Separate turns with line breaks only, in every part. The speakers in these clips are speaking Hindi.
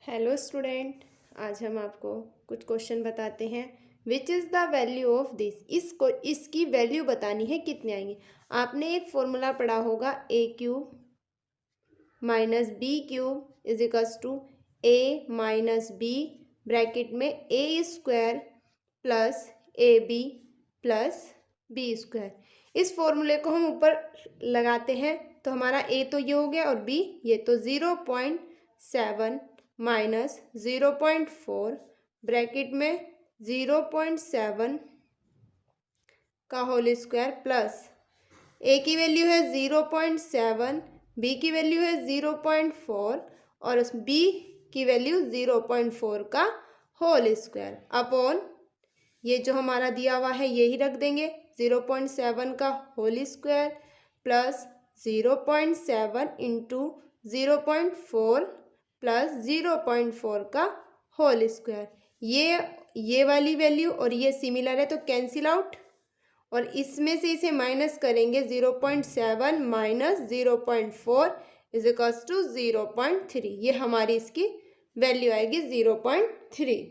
हेलो स्टूडेंट, आज हम आपको कुछ क्वेश्चन बताते हैं। Which is the value of this. इसकी वैल्यू बतानी है, कितने आएंगे। आपने एक फॉर्मूला पढ़ा होगा, A cube minus B cube is equals to A minus B bracket में A square plus A B plus B square. इस फॉर्मूले को हम ऊपर लगाते हैं तो हमारा ए तो ये हो गया और बी ये, तो 0.7 माइनस 0.4 ब्रैकेट में 0.7 का होल स्क्वायर प्लस ए की वैल्यू है 0.7, बी की वैल्यू है 0.4 और उस बी की वैल्यू 0.4 का होल स्क्वायर अपॉन ये जो हमारा दिया हुआ है यही रख देंगे, 0.7 का whole square plus 0.7 into 0.4 plus 0.4 का होल स्क्वायर। ये वाली वैल्यू और ये सिमिलर है तो कैंसिल आउट, और इसमें से इसे माइनस करेंगे 0.7 माइनस 0.4 इज इक्वल्स टू 0.3। ये हमारी इसकी वैल्यू आएगी 0.3।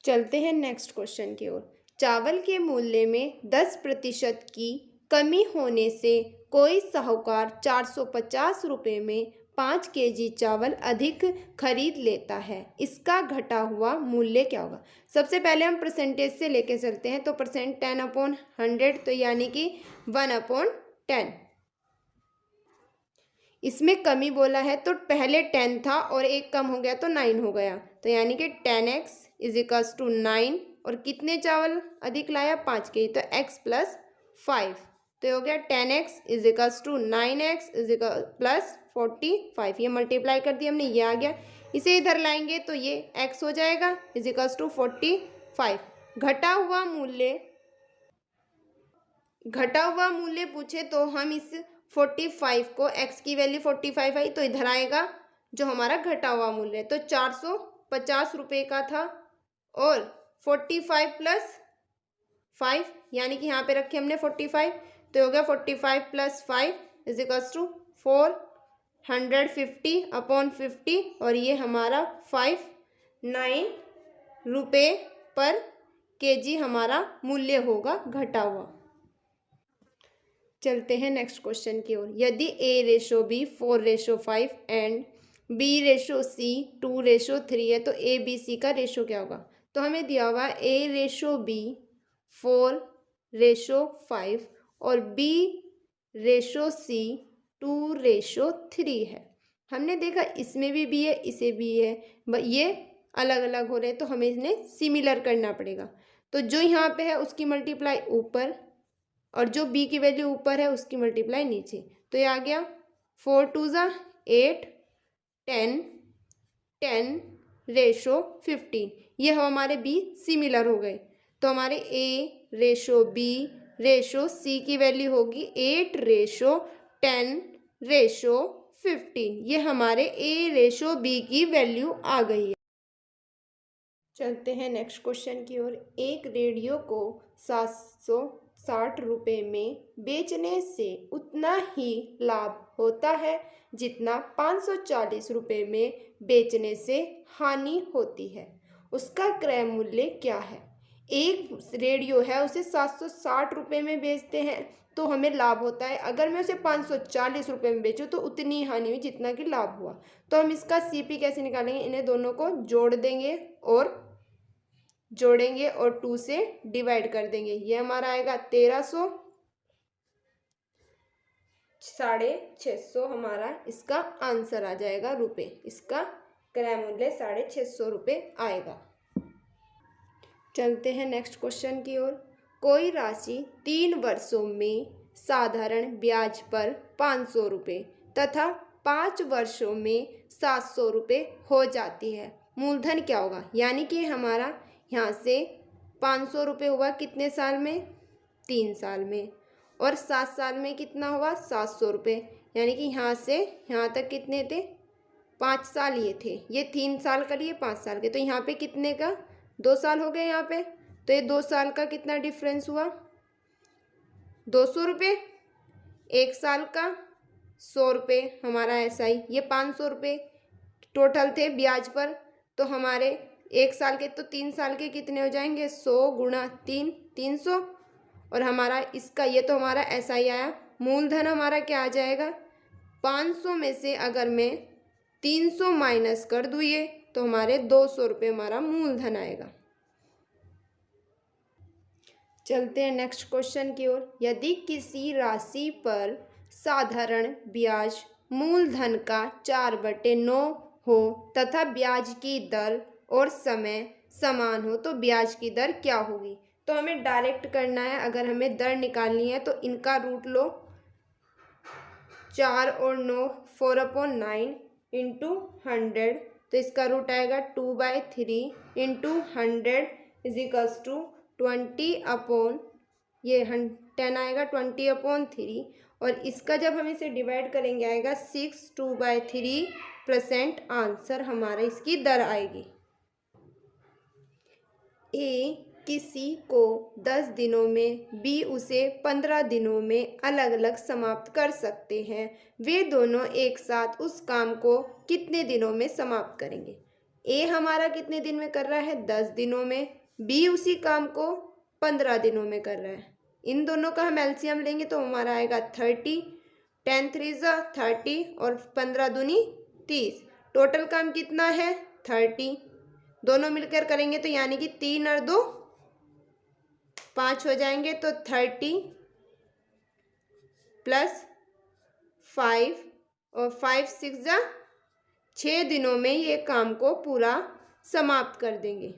चलते हैं नेक्स्ट क्वेश्चन की ओर। चावल के मूल्य में 10% की कमी होने से कोई साहूकार 450 रुपये में 5 केजी चावल अधिक खरीद लेता है, इसका घटा हुआ मूल्य क्या होगा। सबसे पहले हम परसेंटेज से लेके चलते हैं, तो परसेंट 10/100, तो यानी कि 1/10। इसमें कमी बोला है तो पहले 10 था और एक कम हो गया तो 9 हो गया, तो यानी कि 10x इज इक्वल्स टू 9 और कितने चावल अधिक लाया 5 के, तो x प्लस 5, तो हो गया 10x is equals to 9x is equal plus 45। ये मल्टीप्लाई कर दिया हमने, ये आ गया, इसे इधर लाएंगे तो ये x हो जाएगा इज इक्वल्स टू 45। घटा हुआ मूल्य पूछे तो हम इस 45 को, x की वैल्यू 45 आई तो इधर आएगा जो हमारा घटा हुआ मूल्य है, तो 450 रुपये का था और 45 प्लस 5 यानी कि यहाँ पे रखे हमने 45, तो हो गया 45 प्लस 5 इज इक्वल्स टू 450/50 और ये हमारा 59 रुपये पर केजी हमारा मूल्य होगा घटा हुआ। चलते हैं नेक्स्ट क्वेश्चन की ओर। यदि A/B 4/5 एंड B/C 2/3 है तो ABC का रेशो क्या होगा। तो हमें दिया हुआ A/B 4/5 और B/C 2/3 है। हमने देखा इसमें भी B है, इसे भी है, ये अलग अलग हो रहे हैं तो हमें इन्हें सिमिलर करना पड़ेगा। तो जो यहाँ पे है उसकी मल्टीप्लाई ऊपर और जो b की वैल्यू ऊपर है उसकी मल्टीप्लाई नीचे, तो ये आ गया 4 2 8 10 10/15। ये हमारे b सिमिलर हो गए, तो हमारे A/B/C की वैल्यू होगी 8/10/15। ये हमारे A/B की वैल्यू आ गई है। चलते हैं नेक्स्ट क्वेश्चन की ओर। एक रेडियो को 760 रुपये में बेचने से उतना ही लाभ होता है जितना 540 रुपये में बेचने से हानि होती है, उसका क्रय मूल्य क्या है। एक रेडियो है, उसे 760 रुपये में बेचते हैं तो हमें लाभ होता है, अगर मैं उसे 540 रुपये में बेचूँ तो उतनी हानि हुई जितना कि लाभ हुआ। तो हम इसका CP कैसे निकालेंगे, इन्हें दोनों को जोड़ेंगे और 2 से डिवाइड कर देंगे। ये हमारा आएगा 1300, 650 हमारा इसका आंसर आ जाएगा रुपये। इसका क्रय मूल्य 650 रुपये आएगा। चलते हैं नेक्स्ट क्वेश्चन की ओर। कोई राशि 3 वर्षों में साधारण ब्याज पर 500 रुपये तथा 5 वर्षों में 700 रुपये हो जाती है, मूलधन क्या होगा। यानी कि हमारा यहाँ से 500 रुपये हुआ कितने साल में, 3 साल में, और 7 साल में कितना हुआ 700 रुपये, यानी कि यहाँ से यहाँ तक कितने थे 5 साल ये थे, ये 3 साल का लिए 5 साल के, तो यहाँ पे कितने का 2 साल हो गए यहाँ पे, तो ये 2 साल का कितना डिफरेंस हुआ 200 रुपये, 1 साल का 100 रुपये हमारा ऐसा ही, ये 500 रुपये टोटल थे ब्याज पर, तो हमारे 1 साल के, तो 3 साल के कितने हो जाएंगे, 100 गुणा 3, 300। और हमारा इसका ये तो हमारा ऐसा ही आया। मूलधन हमारा क्या आ जाएगा, 500 में से अगर मैं 300 माइनस कर दूँ ये, तो हमारे 200 रुपये हमारा मूलधन आएगा। चलते हैं नेक्स्ट क्वेश्चन की ओर। यदि किसी राशि पर साधारण ब्याज मूलधन का 4/9 हो तथा ब्याज की दर और समय समान हो तो ब्याज की दर क्या होगी। तो हमें डायरेक्ट करना है, अगर हमें दर निकालनी है तो इनका रूट लो, 4 और 9, 4/9 इंटू 100, तो इसका रूट आएगा 2/3 इंटू 100 इजिकल्स टू 20 ये 10 आएगा 20/3, और इसका जब हम इसे डिवाइड करेंगे आएगा 6, 2/3% आंसर हमारा इसकी दर आएगी। ए किसी को 10 दिनों में, बी उसे 15 दिनों में अलग अलग समाप्त कर सकते हैं। वे दोनों एक साथ उस काम को कितने दिनों में समाप्त करेंगे। ए हमारा कितने दिन में कर रहा है, 10 दिनों में, बी उसी काम को 15 दिनों में कर रहा है। इन दोनों का हम एलसीएम लेंगे तो हमारा आएगा 30, 10 3 30 और 15 दूनी 30। टोटल काम कितना है, 30। दोनों मिलकर करेंगे तो यानी कि 3 और 2 5 हो जाएंगे, तो 30 प्लस 5 और 5 6 6 दिनों में ये काम को पूरा समाप्त कर देंगे।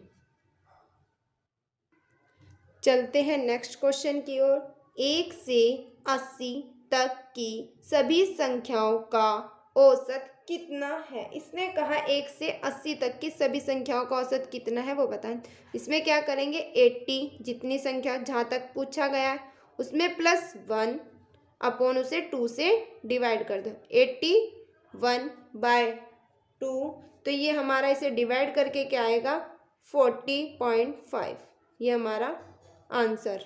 चलते हैं नेक्स्ट क्वेश्चन की ओर। 1 से 80 तक की सभी संख्याओं का औसत कितना है। इसने कहा 1 से 80 तक की सभी संख्याओं का औसत कितना है वो बताएं। इसमें क्या करेंगे, 80 जितनी संख्या जहाँ तक पूछा गया है उसमें +1 अपॉन उसे 2 से डिवाइड कर दो। 81/2, तो ये हमारा इसे डिवाइड करके क्या आएगा, 40.5, ये हमारा आंसर।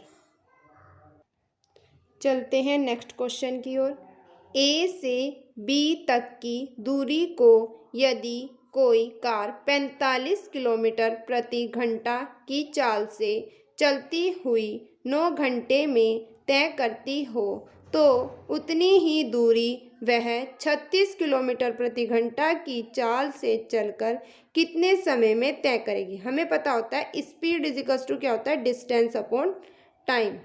चलते हैं नेक्स्ट क्वेश्चन की ओर। ए से बी तक की दूरी को यदि कोई कार 45 किलोमीटर प्रति घंटा की चाल से चलती हुई 9 घंटे में तय करती हो तो उतनी ही दूरी वह 36 किलोमीटर प्रति घंटा की चाल से चलकर कितने समय में तय करेगी। हमें पता होता है स्पीड इजिकल्स टू क्या होता है, डिस्टेंस अपॉन टाइम।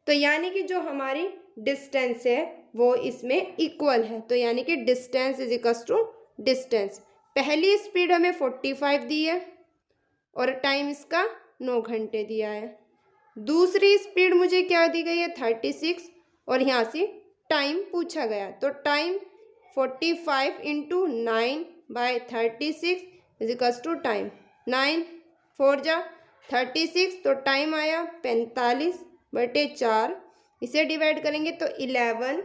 तो यानी कि जो हमारी डिस्टेंस है वो इसमें इक्वल है, तो यानी कि डिस्टेंस इजिकल्स टू डिस्टेंस। पहली स्पीड हमें 45 दी है और टाइम इसका 9 घंटे दिया है। दूसरी स्पीड मुझे क्या दी गई है, 36, और यहाँ से टाइम पूछा गया, तो time 45 into 9/36 equals to time. 9 4 जा 36, तो टाइम आया 45/4। इसे डिवाइड करेंगे तो 11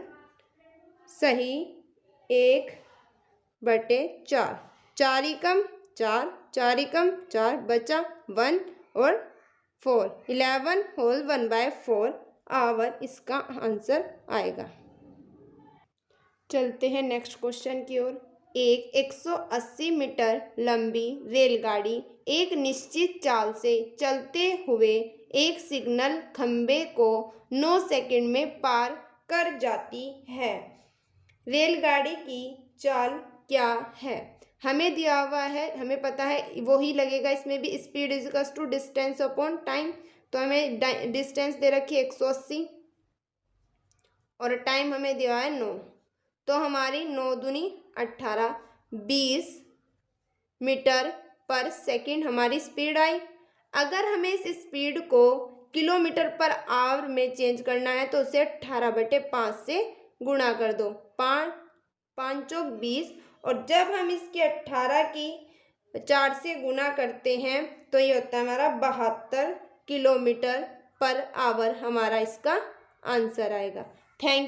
सही 1/4, 4 ही कम 4, 4 ही कम 4, बचा 1 और 4, 11 होल 1/4 आवर इसका आंसर आएगा। चलते हैं नेक्स्ट क्वेश्चन की ओर। एक 180 मीटर लंबी रेलगाड़ी एक निश्चित चाल से चलते हुए एक सिग्नल खंबे को 9 सेकंड में पार कर जाती है। रेलगाड़ी की चाल क्या है। हमें दिया हुआ है, हमें पता है वो ही लगेगा, इसमें भी speed equals to distance upon time. तो हमें डिस्टेंस दे रखी है 180 और टाइम हमें दिया है 9, तो हमारी 9 दूनी 18, 20 मीटर पर सेकंड हमारी स्पीड आई। अगर हमें इस स्पीड को किलोमीटर पर आवर में चेंज करना है तो उसे 18/5 से गुणा कर दो, 5 5 चौक 20, और जब हम इसके 18 की 4 से गुणा करते हैं तो ये होता है हमारा 72 किलोमीटर पर आवर, हमारा इसका आंसर आएगा। थैंक